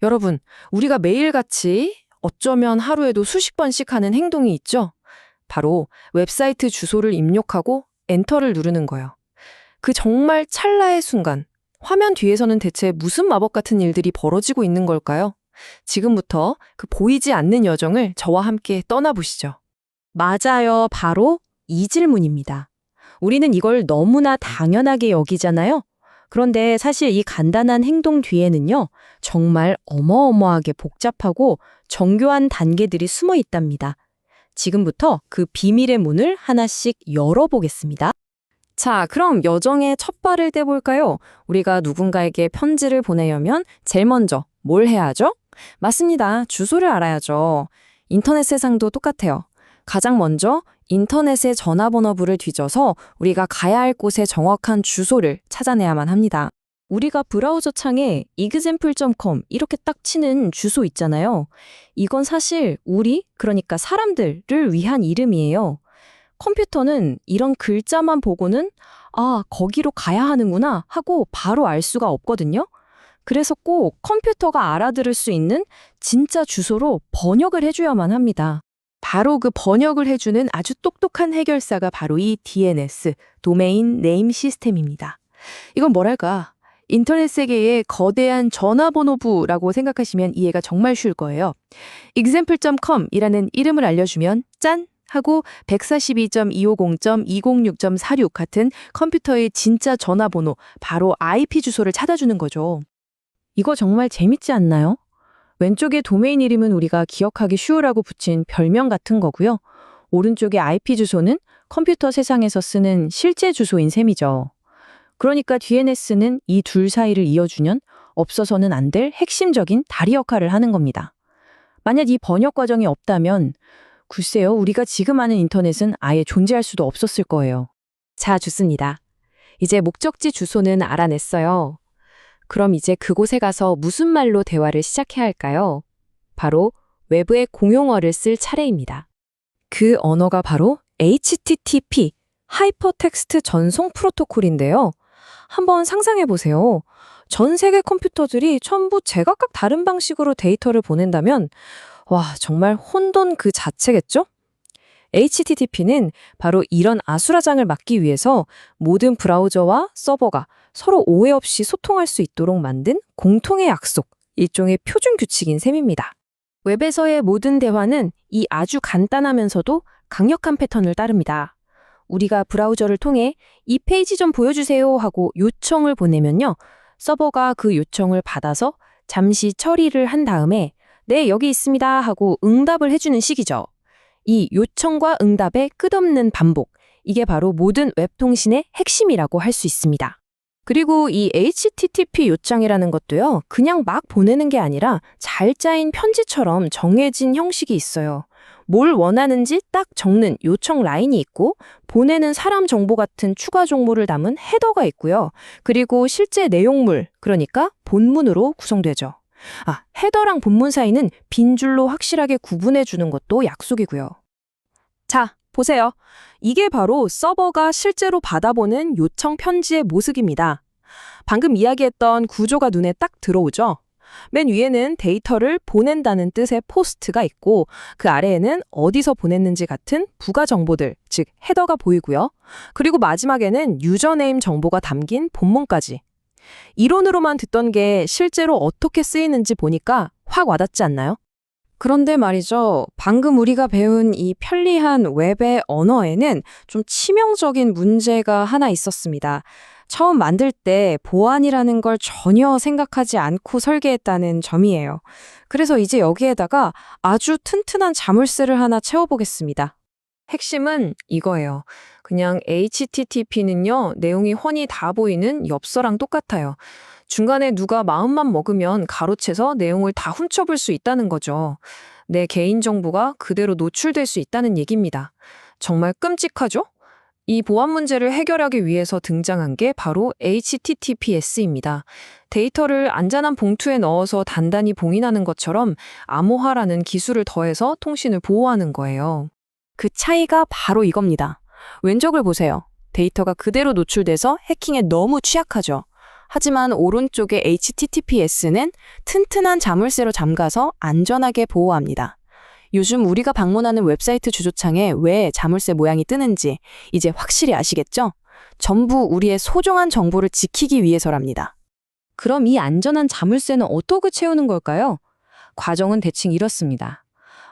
여러분, 우리가 매일같이 어쩌면 하루에도 수십 번씩 하는 행동이 있죠? 바로 웹사이트 주소를 입력하고 엔터를 누르는 거예요. 그 정말 찰나의 순간, 화면 뒤에서는 대체 무슨 마법 같은 일들이 벌어지고 있는 걸까요? 지금부터 그 보이지 않는 여정을 저와 함께 떠나보시죠. 맞아요. 바로 이 질문입니다. 우리는 이걸 너무나 당연하게 여기잖아요. 그런데 사실 이 간단한 행동 뒤에는요, 정말 어마어마하게 복잡하고 정교한 단계들이 숨어 있답니다. 지금부터 그 비밀의 문을 하나씩 열어보겠습니다. 자, 그럼 여정의 첫 발을 떼볼까요? 우리가 누군가에게 편지를 보내려면 제일 먼저 뭘 해야 하죠? 맞습니다. 주소를 알아야죠. 인터넷 세상도 똑같아요. 가장 먼저 인터넷의 전화번호부를 뒤져서 우리가 가야 할 곳의 정확한 주소를 찾아내야만 합니다. 우리가 브라우저 창에 example.com 이렇게 딱 치는 주소 있잖아요. 이건 사실 그러니까 사람들을 위한 이름이에요. 컴퓨터는 이런 글자만 보고는 거기로 가야 하는구나 하고 바로 알 수가 없거든요. 그래서 꼭 컴퓨터가 알아들을 수 있는 진짜 주소로 번역을 해줘야만 합니다. 바로 그 번역을 해주는 아주 똑똑한 해결사가 바로 이 DNS, 도메인 네임 시스템입니다. 이건 뭐랄까, 인터넷 세계의 거대한 전화번호부라고 생각하시면 이해가 정말 쉬울 거예요. example.com 이라는 이름을 알려주면 짠! 하고 142.250.206.46 같은 컴퓨터의 진짜 전화번호, 바로 IP 주소를 찾아주는 거죠. 이거 정말 재밌지 않나요? 왼쪽의 도메인 이름은 우리가 기억하기 쉬우라고 붙인 별명 같은 거고요. 오른쪽의 IP 주소는 컴퓨터 세상에서 쓰는 실제 주소인 셈이죠. 그러니까 DNS는 이 둘 사이를 이어주는 없어서는 안 될 핵심적인 다리 역할을 하는 겁니다. 만약 이 번역 과정이 없다면 글쎄요, 우리가 지금 아는 인터넷은 아예 존재할 수도 없었을 거예요. 자, 좋습니다. 이제 목적지 주소는 알아냈어요. 그럼 이제 그곳에 가서 무슨 말로 대화를 시작해야 할까요? 바로 외부의 공용어를 쓸 차례입니다. 그 언어가 바로 HTTP, 하이퍼텍스트 전송 프로토콜인데요. 한번 상상해 보세요. 전 세계 컴퓨터들이 전부 제각각 다른 방식으로 데이터를 보낸다면 정말 혼돈 그 자체겠죠? HTTP는 바로 이런 아수라장을 막기 위해서 모든 브라우저와 서버가 서로 오해 없이 소통할 수 있도록 만든 공통의 약속, 일종의 표준 규칙인 셈입니다. 웹에서의 모든 대화는 이 아주 간단하면서도 강력한 패턴을 따릅니다. 우리가 브라우저를 통해 이 페이지 좀 보여주세요 하고 요청을 보내면요. 서버가 그 요청을 받아서 잠시 처리를 한 다음에 네, 여기 있습니다 하고 응답을 해주는 식이죠. 이 요청과 응답의 끝없는 반복, 이게 바로 모든 웹통신의 핵심이라고 할 수 있습니다. 그리고 이 HTTP 요청이라는 것도요, 그냥 막 보내는 게 아니라 잘 짜인 편지처럼 정해진 형식이 있어요. 뭘 원하는지 딱 적는 요청 라인이 있고, 보내는 사람 정보 같은 추가 정보를 담은 헤더가 있고요. 그리고 실제 내용물, 그러니까 본문으로 구성되죠. 헤더랑 본문 사이는 빈 줄로 확실하게 구분해 주는 것도 약속이고요. 자, 보세요. 이게 바로 서버가 실제로 받아보는 요청 편지의 모습입니다. 방금 이야기했던 구조가 눈에 딱 들어오죠? 맨 위에는 데이터를 보낸다는 뜻의 포스트가 있고 그 아래에는 어디서 보냈는지 같은 부가 정보들, 즉 헤더가 보이고요. 그리고 마지막에는 유저네임 정보가 담긴 본문까지. 이론으로만 듣던 게 실제로 어떻게 쓰이는지 보니까 확 와닿지 않나요? 그런데 말이죠. 방금 우리가 배운 이 편리한 웹의 언어에는 좀 치명적인 문제가 하나 있었습니다. 처음 만들 때 보안이라는 걸 전혀 생각하지 않고 설계했다는 점이에요. 그래서 이제 여기에다가 아주 튼튼한 자물쇠를 하나 채워보겠습니다. 핵심은 이거예요. 그냥 HTTP는요, 내용이 훤히 다 보이는 엽서랑 똑같아요. 중간에 누가 마음만 먹으면 가로채서 내용을 다 훔쳐볼 수 있다는 거죠. 내 개인정보가 그대로 노출될 수 있다는 얘기입니다. 정말 끔찍하죠? 이 보안 문제를 해결하기 위해서 등장한 게 바로 HTTPS입니다. 데이터를 안전한 봉투에 넣어서 단단히 봉인하는 것처럼 암호화라는 기술을 더해서 통신을 보호하는 거예요. 그 차이가 바로 이겁니다. 왼쪽을 보세요. 데이터가 그대로 노출돼서 해킹에 너무 취약하죠. 하지만 오른쪽의 HTTPS는 튼튼한 자물쇠로 잠가서 안전하게 보호합니다. 요즘 우리가 방문하는 웹사이트 주소창에 왜 자물쇠 모양이 뜨는지 이제 확실히 아시겠죠? 전부 우리의 소중한 정보를 지키기 위해서랍니다. 그럼 이 안전한 자물쇠는 어떻게 채우는 걸까요? 과정은 대충 이렇습니다.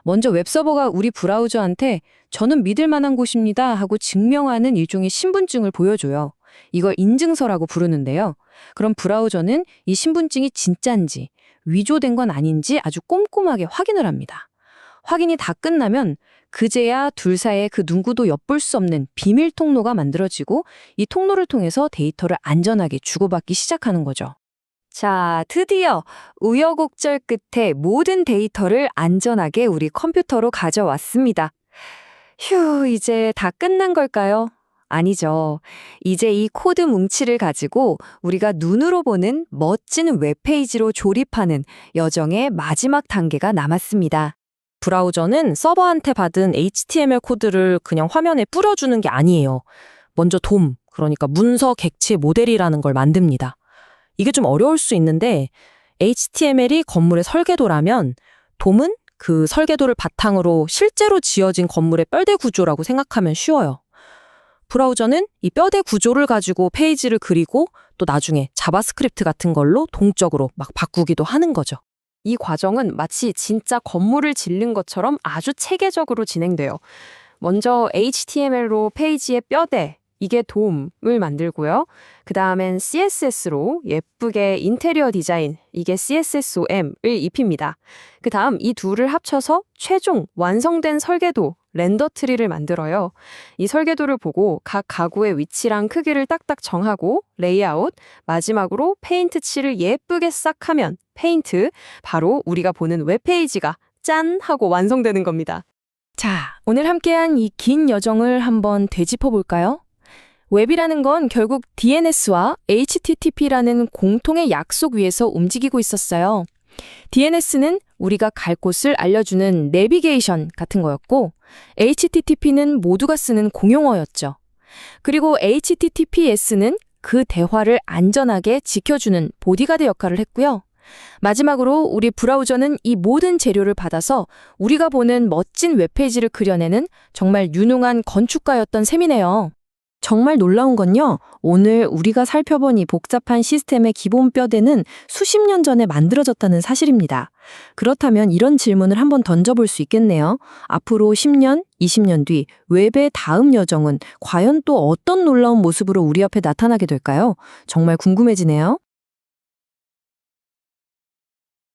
먼저 웹서버가 우리 브라우저한테 저는 믿을 만한 곳입니다 하고 증명하는 일종의 신분증을 보여줘요. 이걸 인증서라고 부르는데요. 그럼 브라우저는 이 신분증이 진짜인지 위조된 건 아닌지 아주 꼼꼼하게 확인을 합니다. 확인이 다 끝나면 그제야 둘 사이에 그 누구도 엿볼 수 없는 비밀 통로가 만들어지고 이 통로를 통해서 데이터를 안전하게 주고받기 시작하는 거죠. 자, 드디어 우여곡절 끝에 모든 데이터를 안전하게 우리 컴퓨터로 가져왔습니다. 휴, 이제 다 끝난 걸까요? 아니죠. 이제 이 코드 뭉치를 가지고 우리가 눈으로 보는 멋진 웹페이지로 조립하는 여정의 마지막 단계가 남았습니다. 브라우저는 서버한테 받은 HTML 코드를 그냥 화면에 뿌려주는 게 아니에요. 먼저 DOM, 그러니까 문서 객체 모델이라는 걸 만듭니다. 이게 좀 어려울 수 있는데 HTML이 건물의 설계도라면 DOM은 그 설계도를 바탕으로 실제로 지어진 건물의 뼈대 구조라고 생각하면 쉬워요. 브라우저는 이 뼈대 구조를 가지고 페이지를 그리고 또 나중에 자바스크립트 같은 걸로 동적으로 막 바꾸기도 하는 거죠. 이 과정은 마치 진짜 건물을 짓는 것처럼 아주 체계적으로 진행돼요. 먼저 HTML로 페이지의 뼈대, 이게 DOM을 만들고요. 그 다음엔 CSS로 예쁘게 인테리어 디자인, 이게 CSSOM을 입힙니다. 그 다음 이 둘을 합쳐서 최종 완성된 설계도, 렌더 트리를 만들어요. 이 설계도를 보고 각 가구의 위치랑 크기를 딱딱 정하고 레이아웃, 마지막으로 페인트 칠을 예쁘게 싹 하면 페인트, 바로 우리가 보는 웹페이지가 짠! 하고 완성되는 겁니다. 자, 오늘 함께한 이 긴 여정을 한번 되짚어 볼까요? 웹이라는 건 결국 DNS와 HTTP라는 공통의 약속 위에서 움직이고 있었어요. DNS는 우리가 갈 곳을 알려주는 내비게이션 같은 거였고, HTTP는 모두가 쓰는 공용어였죠. 그리고 HTTPS는 그 대화를 안전하게 지켜주는 보디가드 역할을 했고요. 마지막으로 우리 브라우저는 이 모든 재료를 받아서 우리가 보는 멋진 웹페이지를 그려내는 정말 유능한 건축가였던 셈이네요. 정말 놀라운 건요, 오늘 우리가 살펴본 이 복잡한 시스템의 기본 뼈대는 수십 년 전에 만들어졌다는 사실입니다. 그렇다면 이런 질문을 한번 던져볼 수 있겠네요. 앞으로 10년, 20년 뒤 웹의 다음 여정은 과연 또 어떤 놀라운 모습으로 우리 앞에 나타나게 될까요? 정말 궁금해지네요.